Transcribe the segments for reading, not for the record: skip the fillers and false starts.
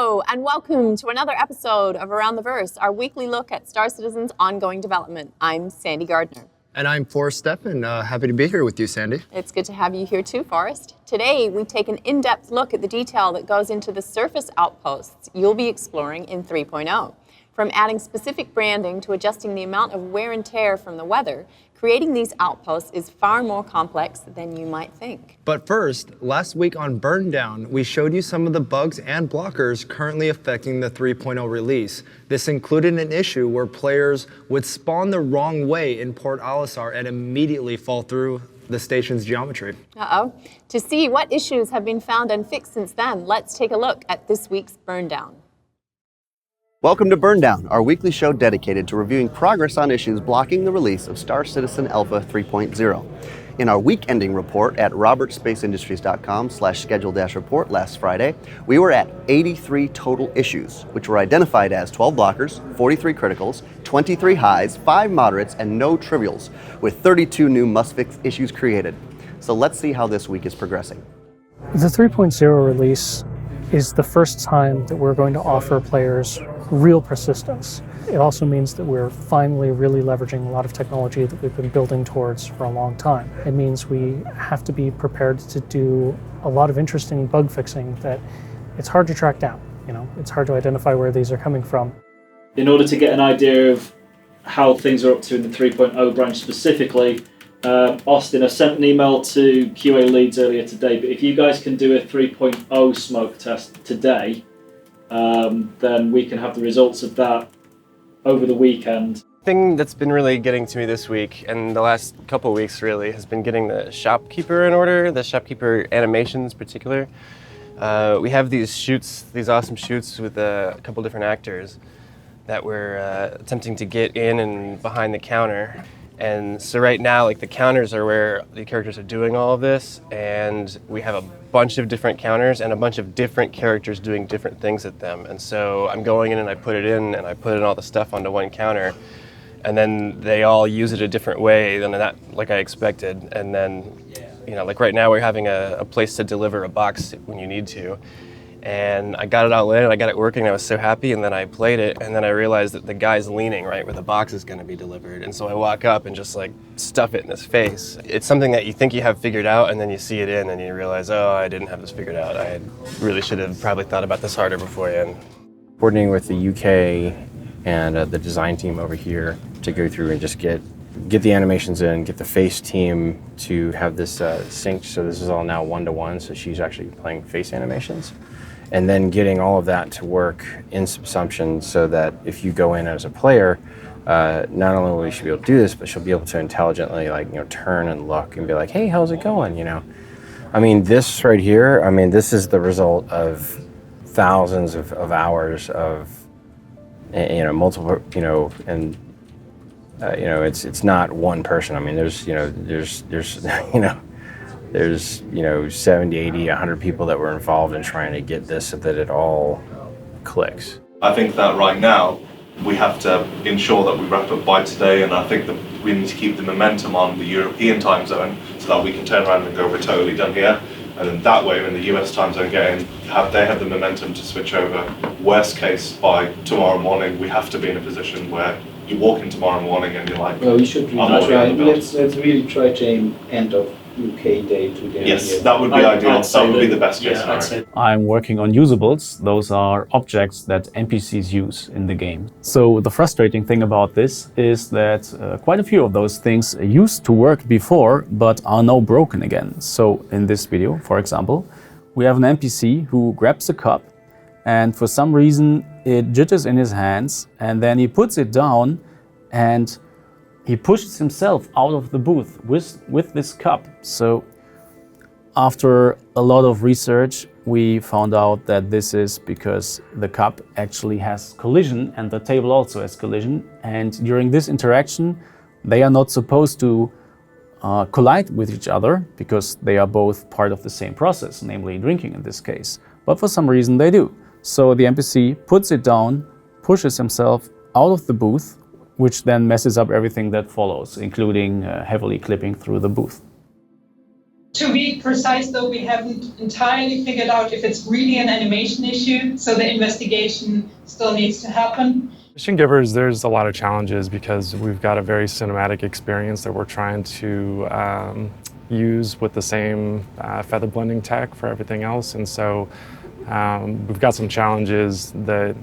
Hello, and welcome to another episode of Around the Verse, our weekly look at Star Citizen's ongoing development. I'm Sandy Gardner. And I'm Forrest Steffen. Happy to be here with you, Sandy. It's good to have you here too, Forrest. Today, we take an in-depth look at the detail that goes into the surface outposts you'll be exploring in 3.0. From adding specific branding to adjusting the amount of wear and tear from the weather, creating these outposts is far more complex than you might think. But first, last week on Burn Down, we showed you some of the bugs and blockers currently affecting the 3.0 release. This included an issue where players would spawn the wrong way in Port Alisar and immediately fall through the station's geometry. Uh-oh. To see what issues have been found and fixed since then, let's take a look at this week's Burn Down. Welcome to Burn Down, our weekly show dedicated to reviewing progress on issues blocking the release of Star Citizen Alpha 3.0. In our week-ending report at robertspaceindustries.com/schedule-report last Friday, we were at 83 total issues, which were identified as 12 blockers, 43 criticals, 23 highs, 5 moderates, and no trivials, with 32 new must-fix issues created. So let's see how this week is progressing. The 3.0 release is the first time that we're going to offer players real persistence. It also means that we're finally really leveraging a lot of technology that we've been building towards for a long time. It means we have to be prepared to do a lot of interesting bug fixing that it's hard to track down. It's hard to identify where these are coming from. In order to get an idea of how things are up to in the 3.0 branch specifically, Austin, I sent an email to QA leads earlier today, but if you guys can do a 3.0 smoke test today, then we can have the results of that over the weekend. The thing that's been really getting to me this week, and the last couple of weeks really, has been getting the shopkeeper in order, the shopkeeper animations in particular. We have these shoots, these awesome shoots with a couple different actors that we're attempting to get in and behind the counter. And so right now, the counters are where the characters are doing all of this, and we have a bunch of different counters and a bunch of different characters doing different things at them. And so I'm going in and I put it in and I put in all the stuff onto one counter, and then they all use it a different way than that, like I expected. And then, right now we're having a place to deliver a box when you need to. And I got it all in and I got it working. I was so happy, and then I played it, and then I realized that the guy's leaning right where the box is going to be delivered. And so I walk up and just stuff it in his face. It's something that you think you have figured out, and then you see it in and you realize, oh, I didn't have this figured out. I really should have probably thought about this harder beforehand. Coordinating with the UK and the design team over here to go through and just get the animations in, get the face team to have this synced. So this is all now 1-to-1, so she's actually playing face animations. And then getting all of that to work in Subsumption so that if you go in as a player, not only will she be able to do this, but she'll be able to intelligently turn and look and be like, hey, how's it going? This right here, this is the result of thousands of hours of, multiple, and it's not one person. There's 70, 80, 100 people that were involved in trying to get this so that it all clicks. I think that right now we have to ensure that we wrap up by today, and I think that we need to keep the momentum on the European time zone so that we can turn around and go, we're totally done here. And then that way, when the US time zone they have the momentum to switch over. Worst case, by tomorrow morning, we have to be in a position where you walk in tomorrow morning and you're like, well, we should really try. Let's really try to aim end of UK day to day. Yes, that would be ideal. That would be the best case scenario. I'm working on usables. Those are objects that NPCs use in the game. So the frustrating thing about this is that quite a few of those things used to work before, but are now broken again. So in this video, for example, we have an NPC who grabs a cup, and for some reason it jitters in his hands, and then he puts it down and he pushes himself out of the booth with this cup. So after a lot of research, we found out that this is because the cup actually has collision and the table also has collision. And during this interaction, they are not supposed to collide with each other because they are both part of the same process, namely drinking in this case. But for some reason they do. So the NPC puts it down, pushes himself out of the booth, which then messes up everything that follows, including heavily clipping through the booth. To be precise, though, we haven't entirely figured out if it's really an animation issue, so the investigation still needs to happen. Mission Givers, there's a lot of challenges because we've got a very cinematic experience that we're trying to use with the same feather blending tech for everything else, and so we've got some challenges that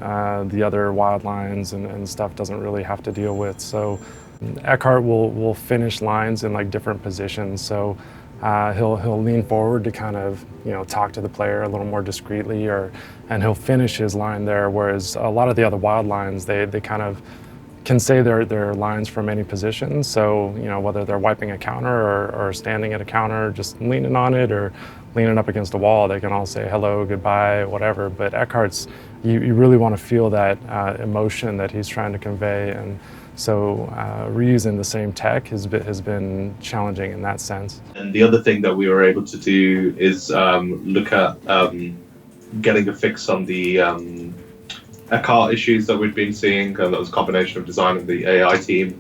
the other wildlines and stuff doesn't really have to deal with. So Eckhart will finish lines in like different positions. So he'll lean forward to kind of talk to the player a little more discreetly, and he'll finish his line there. Whereas a lot of the other wild lines, they kind of can say their lines from any position. So whether they're wiping a counter or standing at a counter, just leaning on it or leaning up against a wall, they can all say hello, goodbye, whatever. But Eckhart's, you really want to feel that emotion that he's trying to convey, and so reusing the same tech has been challenging in that sense. And the other thing that we were able to do is look at getting a fix on the Eckhart issues that we'd been seeing, and that was a combination of design of the AI team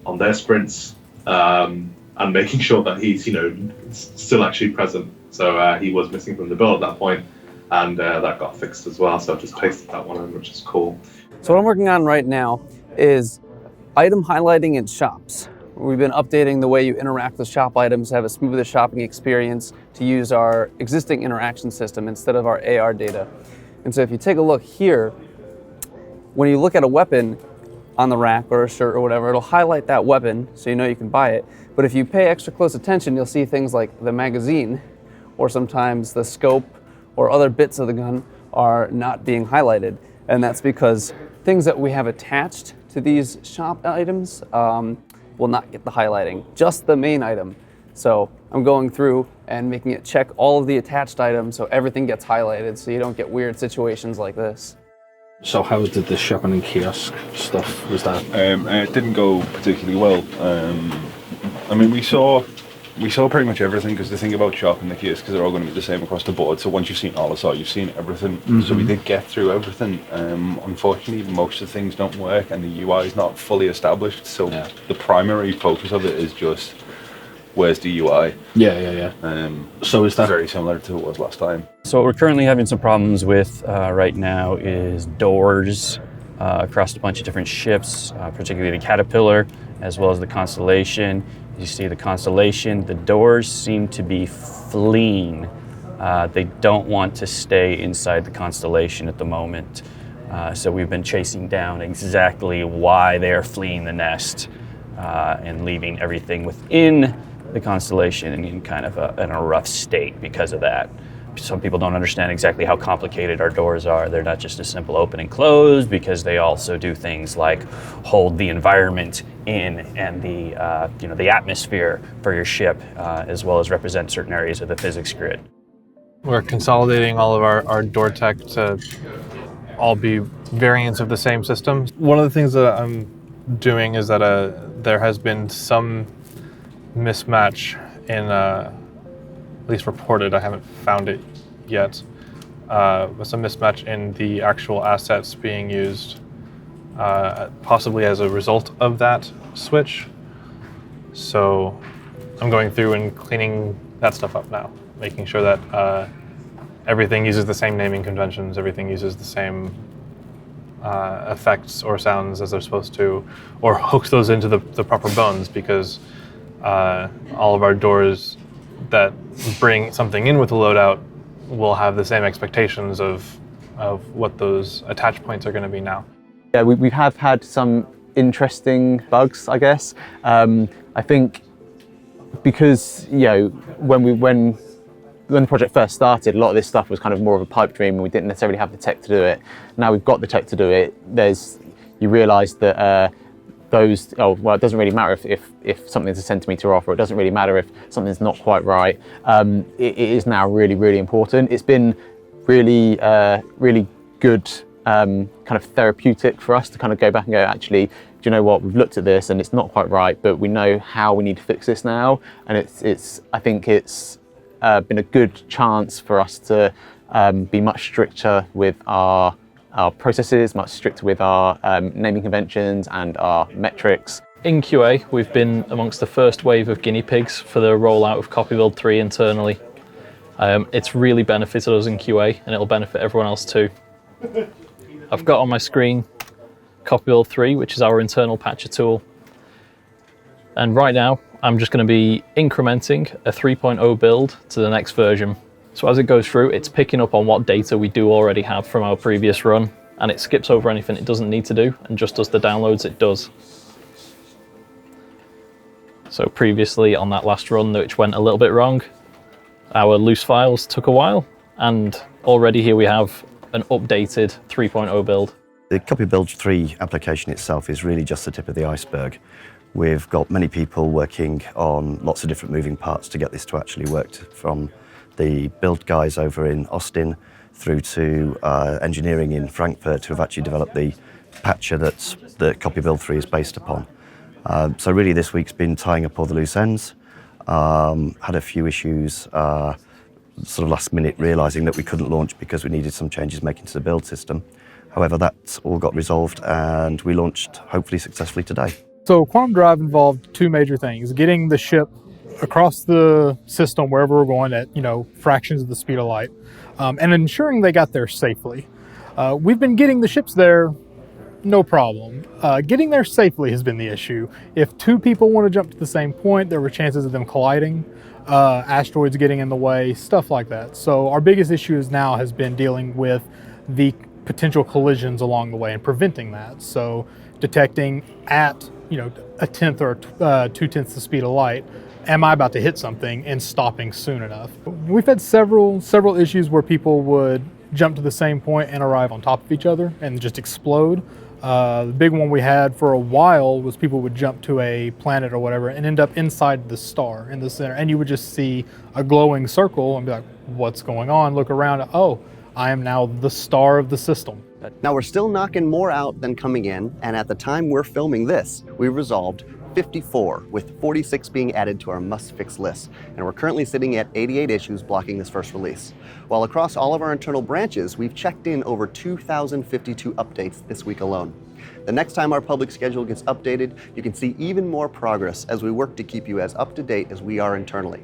on their sprints and making sure that he's still actually present. So he was missing from the build at that point, and that got fixed as well. So I've just pasted that one in, which is cool. So what I'm working on right now is item highlighting in shops. We've been updating the way you interact with shop items to have a smoother shopping experience, to use our existing interaction system instead of our AR data. And so if you take a look here, when you look at a weapon on the rack or a shirt or whatever, it'll highlight that weapon so you can buy it. But if you pay extra close attention, you'll see things like the magazine or sometimes the scope or other bits of the gun are not being highlighted. And that's because things that we have attached to these shop items will not get the highlighting, just the main item. So I'm going through and making it check all of the attached items so everything gets highlighted so you don't get weird situations like this. So how did the shopping and kiosk stuff, was that? It didn't go particularly well. I mean, we saw pretty much everything, because the thing about shopping the kiosks is they're all going to be the same across the board. So once you've seen all the site, you've seen everything. Mm-hmm. So we did get through everything. Unfortunately, most of the things don't work and the UI is not fully established. So the primary focus of it is just, where's the UI? Yeah. So is that very similar to what it was last time? So what we're currently having some problems with right now is doors across a bunch of different ships, particularly the Caterpillar, as well as the Constellation. You see the Constellation, the doors seem to be fleeing. They don't want to stay inside the Constellation at the moment. So we've been chasing down exactly why they're fleeing the nest and leaving everything within the Constellation in kind of in a rough state because of that. Some people don't understand exactly how complicated our doors are. They're not just a simple open and close, because they also do things like hold the environment in and the atmosphere for your ship, as well as represent certain areas of the physics grid. We're consolidating all of our door tech to all be variants of the same system. One of the things that I'm doing is that there has been some mismatch in at least reported, I haven't found it yet, but some mismatch in the actual assets being used, possibly as a result of that switch. So I'm going through and cleaning that stuff up now, making sure that everything uses the same naming conventions, everything uses the same effects or sounds as they're supposed to, or hooks those into the proper bones, because all of our doors that bring something in with a loadout will have the same expectations of what those attach points are going to be now. Yeah, we have had some interesting bugs, I guess. I think because when the project first started, a lot of this stuff was kind of more of a pipe dream, and we didn't necessarily have the tech to do it. Now we've got the tech to do it. You realise that it doesn't really matter if something's a centimetre off, or it doesn't really matter if something's not quite right. It is now really, really important. It's been really, really good, kind of therapeutic for us to kind of go back and go, actually, do you know what? We've looked at this and it's not quite right, but we know how we need to fix this now. And I think it's been a good chance for us to be much stricter with our processes, much stricter with our naming conventions and our metrics. In QA, we've been amongst the first wave of guinea pigs for the rollout of CopyBuild 3 internally. It's really benefited us in QA, and it'll benefit everyone else too. I've got on my screen CopyBuild 3, which is our internal patcher tool. And right now, I'm just going to be incrementing a 3.0 build to the next version. So as it goes through, it's picking up on what data we do already have from our previous run, and it skips over anything it doesn't need to do and just does the downloads it does. So previously on that last run, which went a little bit wrong, our loose files took a while, and already here we have an updated 3.0 build. The CopyBuild 3 application itself is really just the tip of the iceberg. We've got many people working on lots of different moving parts to get this to actually work, from the build guys over in Austin through to engineering in Frankfurt, who have actually developed the patcher that CopyBuild 3 is based upon. So really this week's been tying up all the loose ends. Had a few issues sort of last minute, realising that we couldn't launch because we needed some changes making to the build system. However, that's all got resolved and we launched hopefully successfully today. So Quantum Drive involved two major things: getting the ship across the system wherever we're going at, fractions of the speed of light, and ensuring they got there safely. We've been getting the ships there, no problem. Getting there safely has been the issue. If two people want to jump to the same point, there were chances of them colliding, asteroids getting in the way, stuff like that. So our biggest issue now has been dealing with the potential collisions along the way and preventing that. So detecting at a tenth or 2/10 the speed of light, am I about to hit something, and stopping soon enough. We've had several issues where people would jump to the same point and arrive on top of each other and just explode. The big one we had for a while was people would jump to a planet or whatever and end up inside the star in the center, and you would just see a glowing circle and be like, what's going on? Look around, oh, I am now the star of the system. Now we're still knocking more out than coming in, and at the time we're filming this, we resolved 54, with 46 being added to our must-fix list, and we're currently sitting at 88 issues blocking this first release. While across all of our internal branches, we've checked in over 2,052 updates this week alone. The next time our public schedule gets updated, you can see even more progress as we work to keep you as up-to-date as we are internally.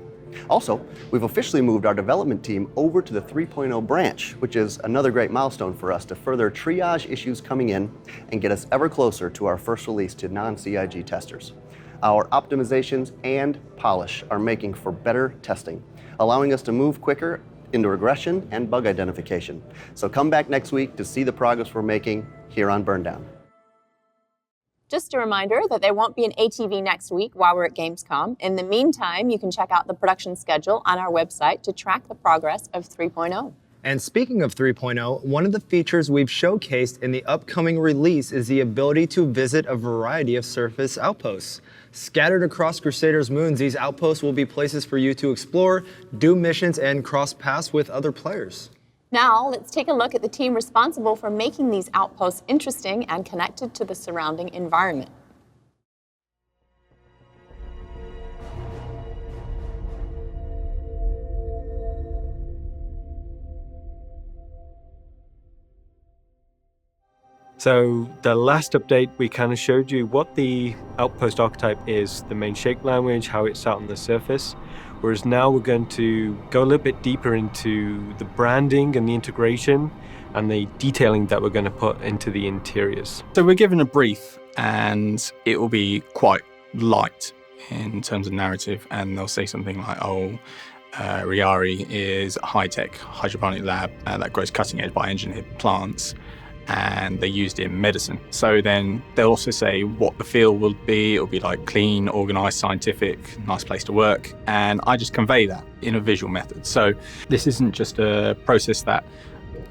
Also, we've officially moved our development team over to the 3.0 branch, which is another great milestone for us to further triage issues coming in and get us ever closer to our first release to non-CIG testers. Our optimizations and polish are making for better testing, allowing us to move quicker into regression and bug identification. So come back next week to see the progress we're making here on Burndown. Just a reminder that there won't be an ATV next week while we're at Gamescom. In the meantime, you can check out the production schedule on our website to track the progress of 3.0. And speaking of 3.0, one of the features we've showcased in the upcoming release is the ability to visit a variety of surface outposts. Scattered across Crusader's moons, these outposts will be places for you to explore, do missions, and cross paths with other players. Now, let's take a look at the team responsible for making these outposts interesting and connected to the surrounding environment. So the last update, we kind of showed you what the Outpost archetype is, the main shape language, how it's out on the surface. Whereas now we're going to go a little bit deeper into the branding and the integration and the detailing that we're going to put into the interiors. So we're given a brief and it will be quite light in terms of narrative, and they'll say something like, Riari is a high-tech hydroponic lab that grows cutting-edge bioengineered plants, and they used it in medicine. So then they'll also say what the feel will be. It'll be like clean, organized, scientific, nice place to work. And I just convey that in a visual method. So this isn't just a process that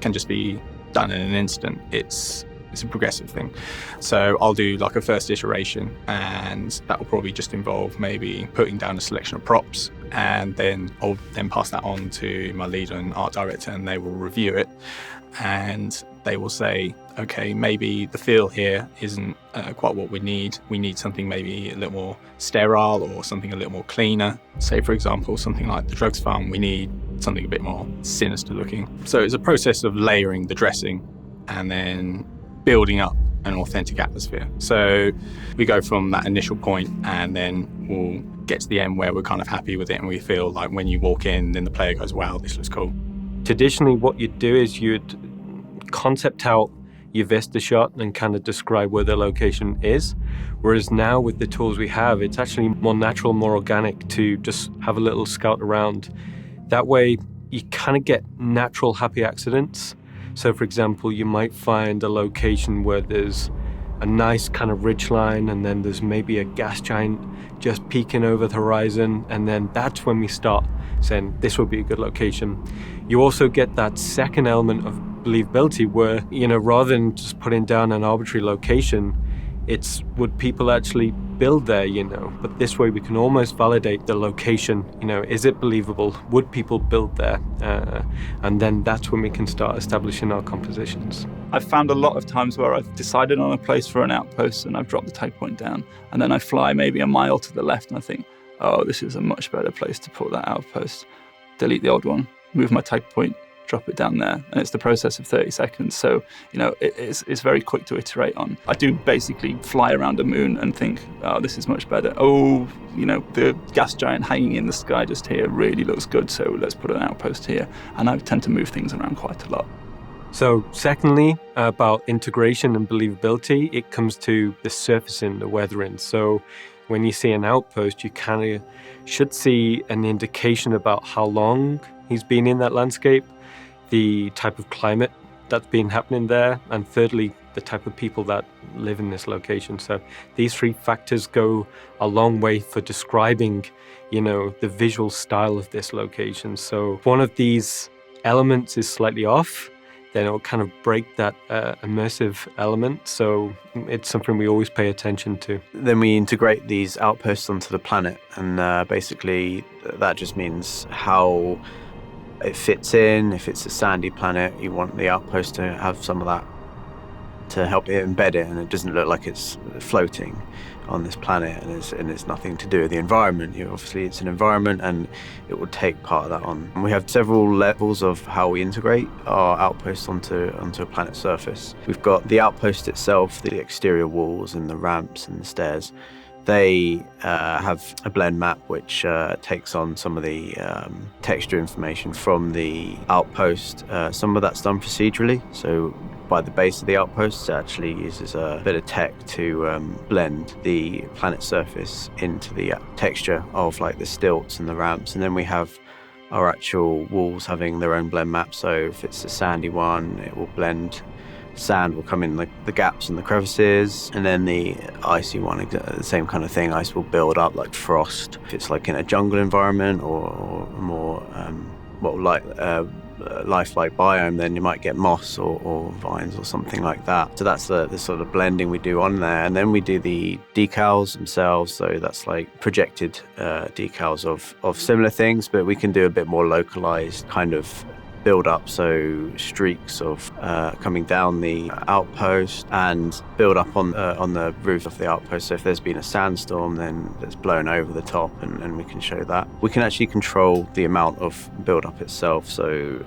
can just be done in an instant. It's a progressive thing. So I'll do like a first iteration, and that will probably just involve maybe putting down a selection of props, and then I'll then pass that on to my leader and art director, and they will review it. And they will say, okay, maybe the feel here isn't quite what we need. We need something maybe a little more sterile or something a little more cleaner. Say, for example, something like the drugs farm, we need something a bit more sinister looking. So it's a process of layering the dressing and then building up an authentic atmosphere. So we go from that initial point and then we'll get to the end where we're kind of happy with it and we feel like when you walk in, then the player goes, wow, this looks cool. Traditionally, what you'd do is you'd concept out your Vista shot and kind of describe where the location is. Whereas now with the tools we have, it's actually more natural, more organic to just have a little scout around. That way, you kind of get natural happy accidents. So for example, you might find a location where there's a nice kind of ridge line and then there's maybe a gas giant just peeking over the horizon, and then that's when we start saying this would be a good location. You also get that second element of believability where, rather than just putting down an arbitrary location, it's would people actually build there, but this way we can almost validate the location, is it believable, would people build there, and then that's when we can start establishing our compositions. I've found a lot of times where I've decided on a place for an outpost and I've dropped the tag point down, and then I fly maybe a mile to the left and I think, oh, this is a much better place to put that outpost. Delete the old one, move my tag point, drop it down there, and it's the process of 30 seconds. So, it's very quick to iterate on. I do basically fly around the moon and think, oh, this is much better. Oh, the gas giant hanging in the sky just here really looks good, so let's put an outpost here. And I tend to move things around quite a lot. So secondly, about integration and believability, it comes to the surfacing, the weathering. So when you see an outpost, you kind of should see an indication about how long he's been in that landscape, the type of climate that's been happening there, and thirdly, the type of people that live in this location. So these three factors go a long way for describing, the visual style of this location. So if one of these elements is slightly off, then it'll kind of break that immersive element. So it's something we always pay attention to. Then we integrate these outposts onto the planet, and basically that just means how it fits in. If it's a sandy planet, you want the outpost to have some of that to help it embed it, and it doesn't look like it's floating on this planet, and it's nothing to do with the environment. Obviously, it's an environment, and it will take part of that on. And we have several levels of how we integrate our outposts onto a planet's surface. We've got the outpost itself, the exterior walls and the ramps and the stairs. They have a blend map which takes on some of the texture information from the outpost. Some of that's done procedurally, so by the base of the outpost, it actually uses a bit of tech to blend the planet surface into the texture of like the stilts and the ramps. And then we have our actual walls having their own blend map. So if it's a sandy one, it will blend. Sand will come in the gaps and the crevices, and then the icy one, the same kind of thing. Ice will build up like frost. If it's like in a jungle environment or more lifelike biome, then you might get moss or vines or something like that. So that's the sort of blending we do on there. And then we do the decals themselves. So that's like projected decals of similar things, but we can do a bit more localized kind of build up, so streaks of coming down the outpost and build up on the roof of the outpost. So if there's been a sandstorm, then it's blown over the top, and we can show that. We can actually control the amount of build up itself. So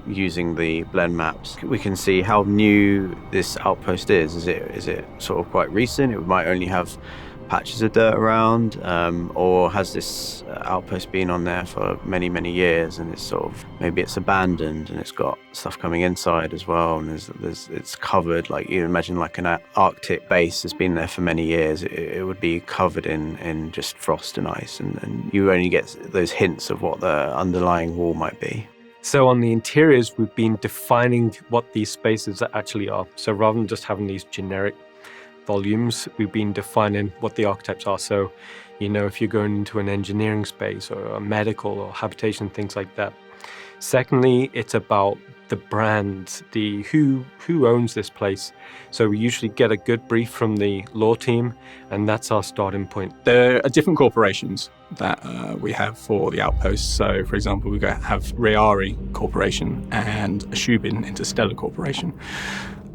using the blend maps, we can see how new this outpost is. Is it sort of quite recent? It might only have patches of dirt around, or has this outpost been on there for many, many years, and it's sort of, maybe it's abandoned and it's got stuff coming inside as well, and it's covered, like you imagine like an Arctic base has been there for many years. It would be covered in just frost and ice, and you only get those hints of what the underlying wall might be. So on the interiors, we've been defining what these spaces actually are. So rather than just having these generic volumes, we've been defining what the archetypes are. So, if you're going into an engineering space or a medical or habitation, things like that. Secondly, it's about the brand, the who owns this place. So we usually get a good brief from the lore team, and that's our starting point. There are different corporations that we have for the outposts. So, for example, we have Reari Corporation and Ashubin Interstellar Corporation.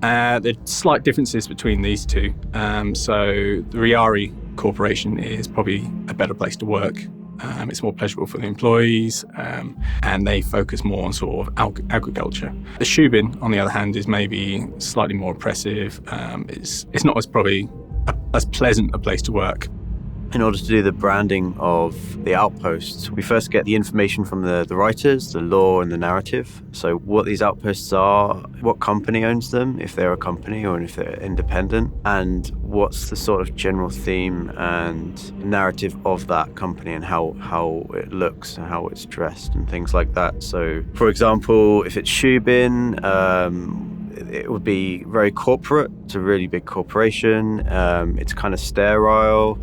There are slight differences between these two. So the Reari Corporation is probably a better place to work. It's more pleasurable for the employees, and they focus more on sort of agriculture. The Shubin, on the other hand, is maybe slightly more oppressive. It's not as probably as pleasant a place to work. In order to do the branding of the outposts, we first get the information from the writers, the lore and the narrative. So what these outposts are, what company owns them, if they're a company or if they're independent, and what's the sort of general theme and narrative of that company and how it looks and how it's dressed and things like that. So for example, if it's Shubin, it would be very corporate. It's a really big corporation. It's kind of sterile.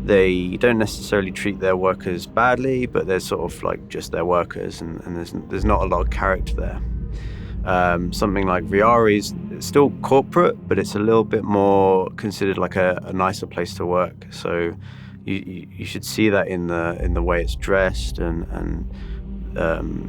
They don't necessarily treat their workers badly, but they're sort of like just their workers, and there's not a lot of character there. Something like Riari's still corporate, but it's a little bit more considered like a nicer place to work. So you should see that in the way it's dressed and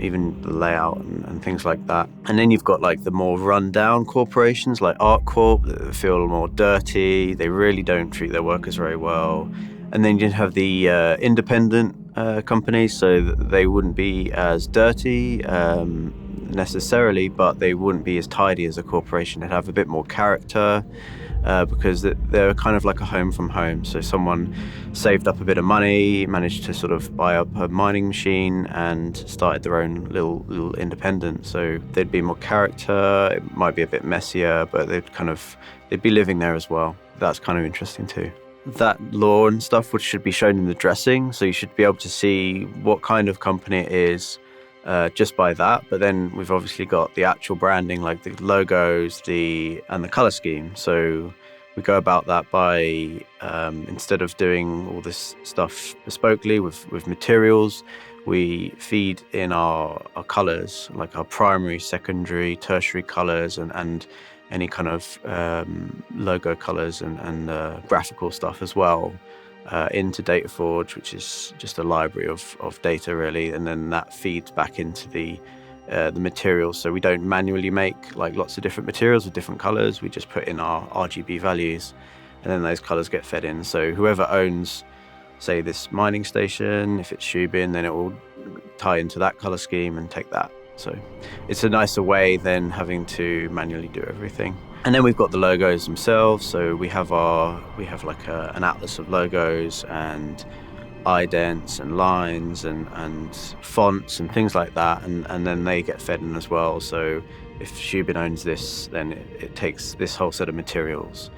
even the layout and things like that. And then you've got like the more run-down corporations like ArcCorp that feel more dirty. They really don't treat their workers very well. And then you have the independent companies, so they wouldn't be as dirty necessarily, but they wouldn't be as tidy as a corporation. They'd have a bit more character because they're kind of like a home from home. So someone saved up a bit of money, managed to sort of buy up a mining machine and started their own little independent. So they'd be more character, it might be a bit messier, but they'd be living there as well. That's kind of interesting too. That lore and stuff which should be shown in the dressing, so you should be able to see what kind of company it is just by that. But then we've obviously got the actual branding, like the logos and the color scheme. So we go about that by instead of doing all this stuff bespokely with materials, we feed in our colors, like our primary, secondary, tertiary colors and any kind of logo colors and graphical stuff as well into DataForge, which is just a library of data really, and then that feeds back into the materials. So we don't manually make like lots of different materials with different colors. We just put in our RGB values, and then those colors get fed in. So whoever owns, say, this mining station, if it's Shubin, then it will tie into that color scheme and take that. So it's a nicer way than having to manually do everything. And then we've got the logos themselves. So we have like an atlas of logos and idents and lines and fonts and things like that, and then they get fed in as well. So if Shubin owns this, then it takes this whole set of materials.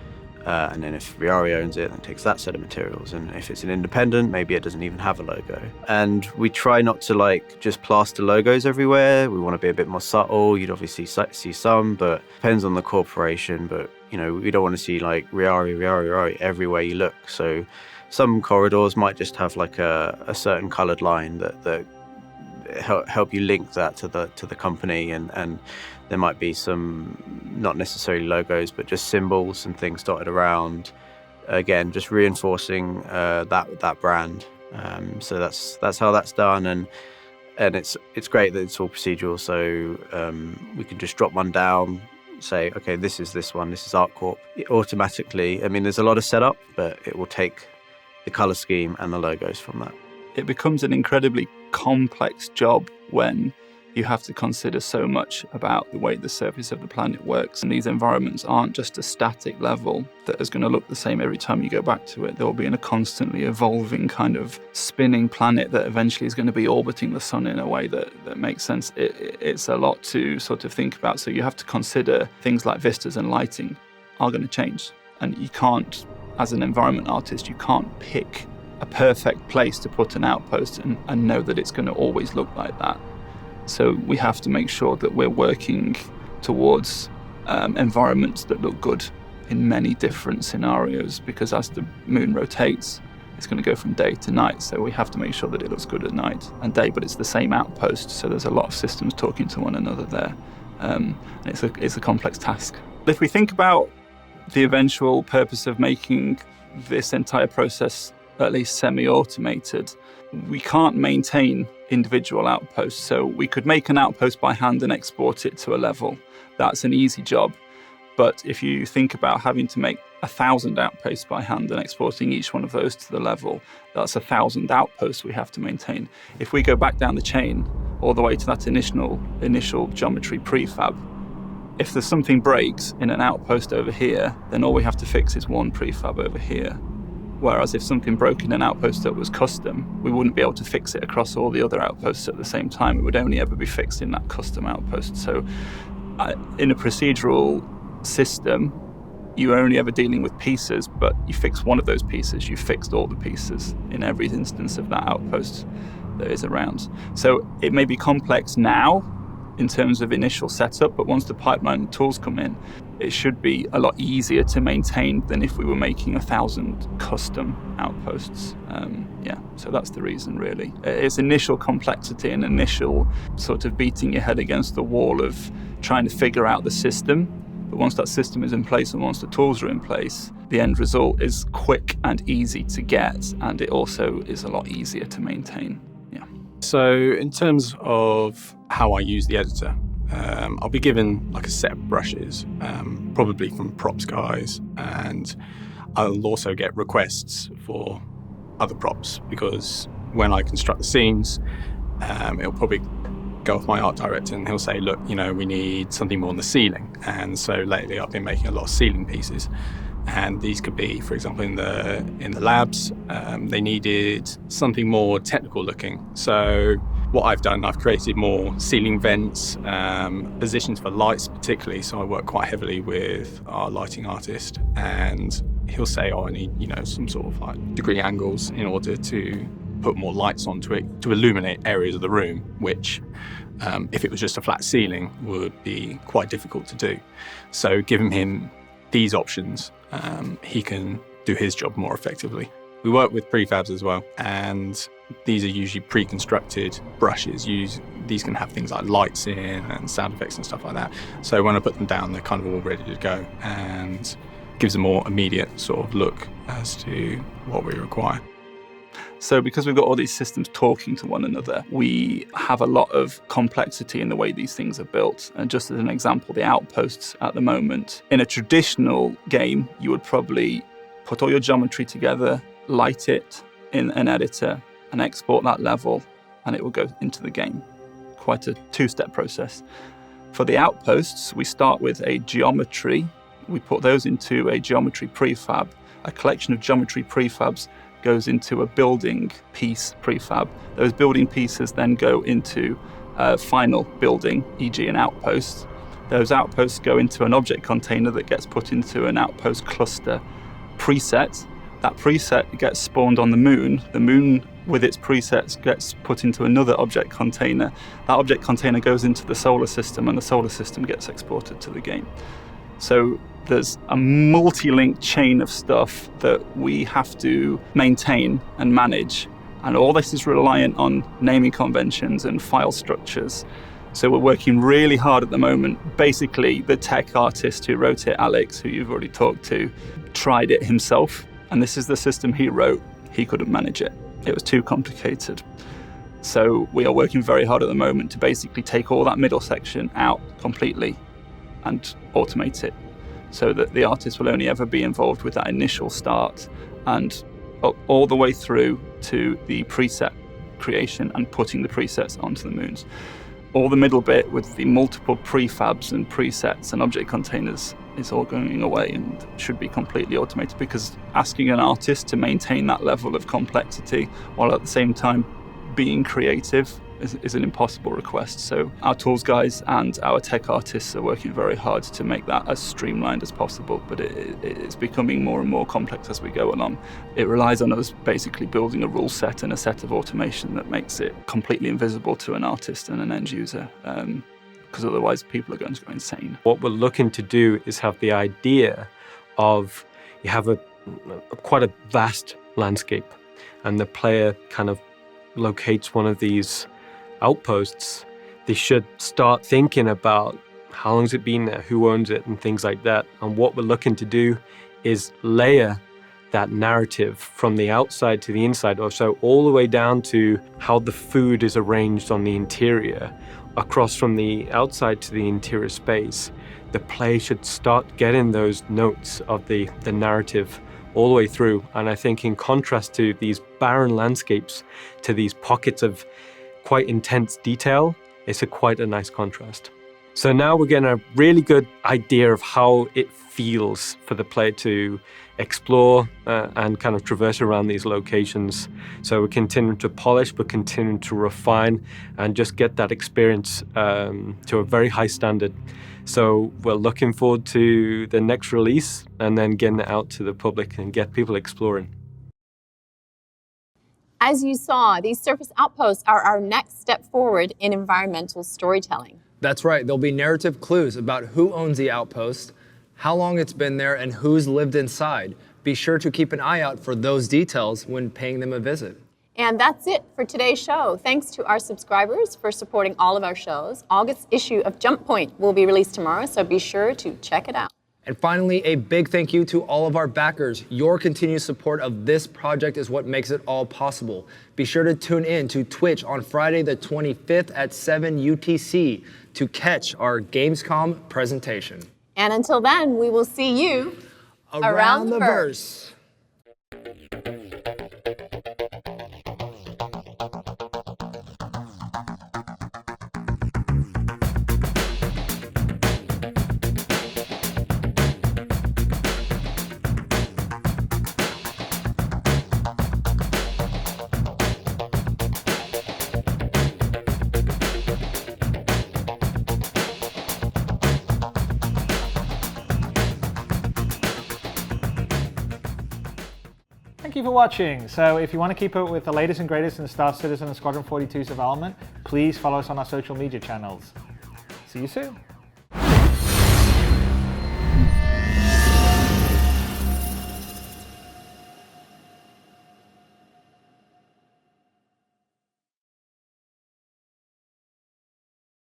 And then if Riari owns it, then it takes that set of materials. And if it's an independent, maybe it doesn't even have a logo. And we try not to like just plaster logos everywhere. We want to be a bit more subtle. You'd obviously see some, but depends on the corporation. But you know, we don't want to see like Riari everywhere you look. So some corridors might just have like a certain colored line that help you link that to the company, and there might be some, not necessarily logos, but just symbols and things dotted around. Again, just reinforcing that brand. So that's how that's done, and it's great that it's all procedural. So we can just drop one down, say, okay, this is this one, this is ArcCorp. It automatically, I mean, there's a lot of setup, but it will take the color scheme and the logos from that. It becomes an incredibly complex job when you have to consider so much about the way the surface of the planet works. And these environments aren't just a static level that is going to look the same every time you go back to it. They'll be in a constantly evolving kind of spinning planet that eventually is going to be orbiting the sun in a way that makes sense. It's a lot to sort of think about. So you have to consider things like vistas and lighting are going to change. And you can't, as an environment artist, you can't pick a perfect place to put an outpost and know that it's going to always look like that. So we have to make sure that we're working towards environments that look good in many different scenarios, because as the moon rotates, it's going to go from day to night. So we have to make sure that it looks good at night and day, but it's the same outpost. So there's a lot of systems talking to one another there. And it's a complex task. If we think about the eventual purpose of making this entire process at least semi-automated, we can't maintain individual outposts. So we could make an outpost by hand and export it to a level. That's an easy job. But if you think about having to make 1,000 outposts by hand and exporting each one of those to the level, that's 1,000 outposts we have to maintain. If we go back down the chain all the way to that initial geometry prefab, if there's something breaks in an outpost over here, then all we have to fix is one prefab over here. Whereas if something broke in an outpost that was custom, we wouldn't be able to fix it across all the other outposts at the same time. It would only ever be fixed in that custom outpost. So in a procedural system, you're only ever dealing with pieces, but you fix one of those pieces, you fixed all the pieces in every instance of that outpost that is around. So it may be complex now in terms of initial setup, but once the pipeline tools come in, it should be a lot easier to maintain than if we were making 1,000 custom outposts. So that's the reason, really. It's initial complexity and initial sort of beating your head against the wall of trying to figure out the system. But once that system is in place and once the tools are in place, the end result is quick and easy to get, and it also is a lot easier to maintain. So in terms of how I use the editor, I'll be given like a set of brushes, probably from props guys, and I'll also get requests for other props, because when I construct the scenes, it'll probably go off my art director and he'll say, look, we need something more on the ceiling. And so lately I've been making a lot of ceiling pieces. And these could be, for example, in the labs, they needed something more technical looking. So what I've done, I've created more ceiling vents, positions for lights particularly. So I work quite heavily with our lighting artist, and he'll say, I need, some sort of like degree angles in order to put more lights onto it to illuminate areas of the room, which if it was just a flat ceiling would be quite difficult to do. So giving him these options, he can do his job more effectively. We work with prefabs as well, and these are usually pre-constructed brushes. These can have things like lights in and sound effects and stuff like that. So when I put them down, they're kind of all ready to go, and gives a more immediate sort of look as to what we require. So because we've got all these systems talking to one another, we have a lot of complexity in the way these things are built. And just as an example, the outposts at the moment, in a traditional game, you would probably put all your geometry together, light it in an editor, and export that level, and it will go into the game. Quite a two-step process. For the outposts, we start with a geometry. We put those into a geometry prefab. A collection of geometry prefabs goes into a building piece prefab. Those building pieces then go into a final building, e.g. an outpost. Those outposts go into an object container that gets put into an outpost cluster preset. That preset gets spawned on the moon. The moon with its presets gets put into another object container. That object container goes into the solar system, and the solar system gets exported to the game. So there's a multi-linked chain of stuff that we have to maintain and manage. And all this is reliant on naming conventions and file structures. So we're working really hard at the moment. Basically, the tech artist who wrote it, Alex, who you've already talked to, tried it himself. And this is the system he wrote. He couldn't manage it. It was too complicated. So we are working very hard at the moment to basically take all that middle section out completely and automate it, so that the artist will only ever be involved with that initial start and all the way through to the preset creation and putting the presets onto the moons. All the middle bit with the multiple prefabs and presets and object containers is all going away and should be completely automated, because asking an artist to maintain that level of complexity while at the same time being creative is an impossible request. So our tools guys and our tech artists are working very hard to make that as streamlined as possible, but it's becoming more and more complex as we go along. It relies on us basically building a rule set and a set of automation that makes it completely invisible to an artist and an end user, because otherwise people are going to go insane. What we're looking to do is have the idea of, you have quite a vast landscape, and the player kind of locates one of these outposts. They should start thinking about how long has it been there, who owns it, and things like that. And what we're looking to do is layer that narrative from the outside to the inside, or so all the way down to how the food is arranged on the interior, across from the outside to the interior space, the player should start getting those notes of the narrative all the way through. And I think in contrast to these barren landscapes, to these pockets of quite intense detail, it's quite a nice contrast. So now we're getting a really good idea of how it feels for the player to explore and kind of traverse around these locations. So we're continuing to polish, we're continuing to refine and just get that experience to a very high standard. So we're looking forward to the next release and then getting it out to the public and get people exploring. As you saw, these surface outposts are our next step forward in environmental storytelling. That's right, there'll be narrative clues about who owns the outpost, how long it's been there, and who's lived inside. Be sure to keep an eye out for those details when paying them a visit. And that's it for today's show. Thanks to our subscribers for supporting all of our shows. August's issue of Jump Point will be released tomorrow, so be sure to check it out. And finally, a big thank you to all of our backers. Your continued support of this project is what makes it all possible. Be sure to tune in to Twitch on Friday the 25th at 7 UTC to catch our Gamescom presentation. And until then, we will see you around the verse. Thank you for watching. So if you want to keep up with the latest and greatest in Star Citizen and Squadron 42's development, please follow us on our social media channels. See you soon.